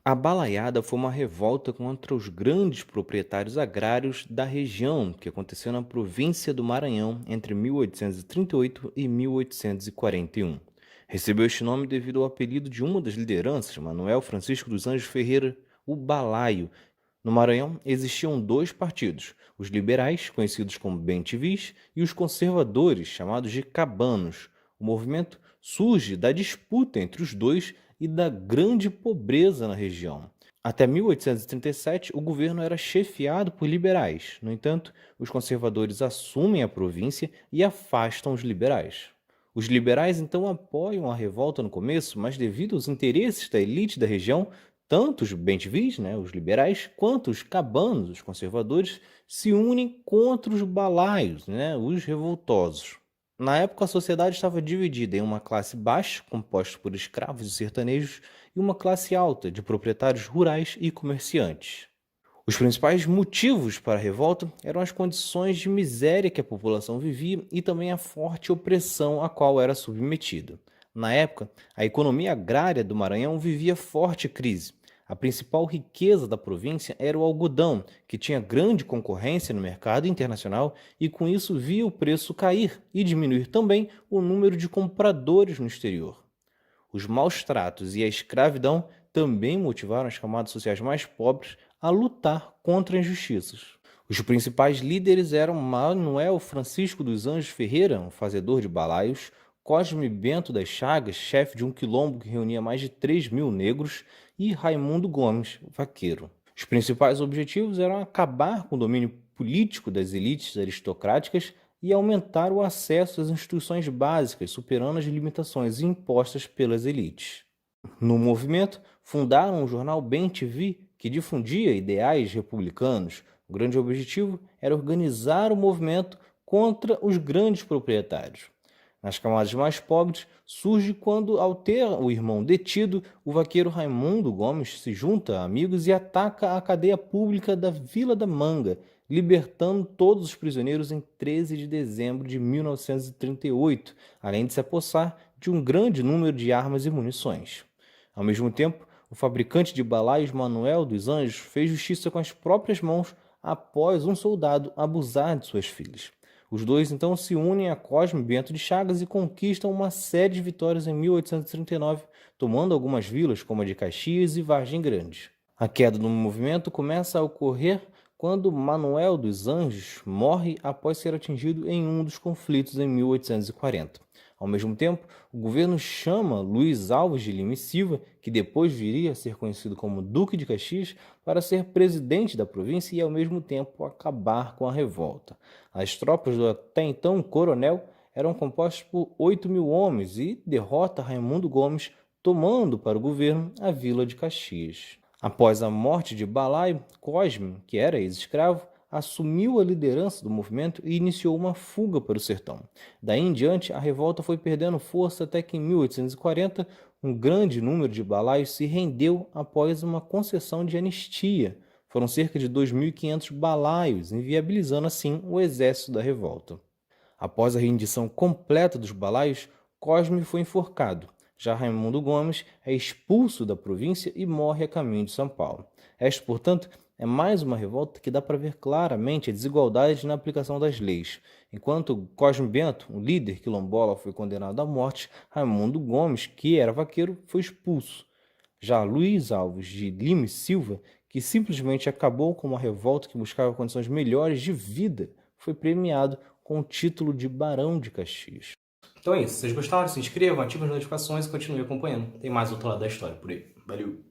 A Balaiada foi uma revolta contra os grandes proprietários agrários da região, que aconteceu na província do Maranhão entre 1838 e 1841. Recebeu este nome devido ao apelido de uma das lideranças, Manuel Francisco dos Anjos Ferreira, o Balaio. No Maranhão existiam dois partidos, os liberais, conhecidos como bem-te-vis, e os conservadores, chamados de cabanos. O movimento surge da disputa entre os dois e da grande pobreza na região. Até 1837, o governo era chefiado por liberais. No entanto, os conservadores assumem a província e afastam os liberais. Os liberais então apoiam a revolta no começo, mas devido aos interesses da elite da região, tanto os bem-te-vis, os liberais, quanto os cabanos, os conservadores, se unem contra os balaios, os revoltosos. Na época, a sociedade estava dividida em uma classe baixa, composta por escravos e sertanejos, e uma classe alta, de proprietários rurais e comerciantes. Os principais motivos para a revolta eram as condições de miséria que a população vivia e também a forte opressão a qual era submetida. Na época, a economia agrária do Maranhão vivia forte crise. A principal riqueza da província era o algodão, que tinha grande concorrência no mercado internacional e com isso via o preço cair e diminuir também o número de compradores no exterior. Os maus tratos e a escravidão também motivaram as camadas sociais mais pobres a lutar contra injustiças. Os principais líderes eram Manuel Francisco dos Anjos Ferreira, um fazedor de balaios, Cosme Bento das Chagas, chefe de um quilombo que reunia mais de 3.000 negros, e Raimundo Gomes, vaqueiro. Os principais objetivos eram acabar com o domínio político das elites aristocráticas e aumentar o acesso às instituições básicas, superando as limitações impostas pelas elites. No movimento, fundaram o jornal Bem-te-vi, que difundia ideais republicanos. O grande objetivo era organizar o movimento contra os grandes proprietários. Nas camadas mais pobres, surge quando, ao ter o irmão detido, o vaqueiro Raimundo Gomes se junta a amigos e ataca a cadeia pública da Vila da Manga, libertando todos os prisioneiros em 13 de dezembro de 1938, além de se apossar de um grande número de armas e munições. Ao mesmo tempo, o fabricante de balaios Manuel dos Anjos fez justiça com as próprias mãos após um soldado abusar de suas filhas. Os dois então se unem a Cosme Bento de Chagas e conquistam uma série de vitórias em 1839, tomando algumas vilas como a de Caxias e Vargem Grande. A queda do movimento começa a ocorrer quando Manuel dos Anjos morre após ser atingido em um dos conflitos em 1840. Ao mesmo tempo, o governo chama Luiz Alves de Lima e Silva, que depois viria a ser conhecido como Duque de Caxias, para ser presidente da província e, ao mesmo tempo, acabar com a revolta. As tropas do até então coronel eram compostas por 8.000 homens e derrota Raimundo Gomes, tomando para o governo a vila de Caxias. Após a morte de Balaio, Cosme, que era ex-escravo, assumiu a liderança do movimento e iniciou uma fuga para o sertão. Daí em diante, a revolta foi perdendo força até que em 1840, um grande número de balaios se rendeu após uma concessão de anistia. Foram cerca de 2.500 balaios, inviabilizando assim o exército da revolta. Após a rendição completa dos balaios, Cosme foi enforcado. Já Raimundo Gomes é expulso da província e morre a caminho de São Paulo. Esta, portanto, é mais uma revolta que dá para ver claramente a desigualdade na aplicação das leis. Enquanto Cosme Bento, o líder quilombola, foi condenado à morte, Raimundo Gomes, que era vaqueiro, foi expulso. Já Luiz Alves de Lima e Silva, que simplesmente acabou com uma revolta que buscava condições melhores de vida, foi premiado com o título de Barão de Caxias. Então é isso. Se vocês gostaram, se inscrevam, ativem as notificações e continuem acompanhando. Tem mais outro lado da história por aí. Valeu!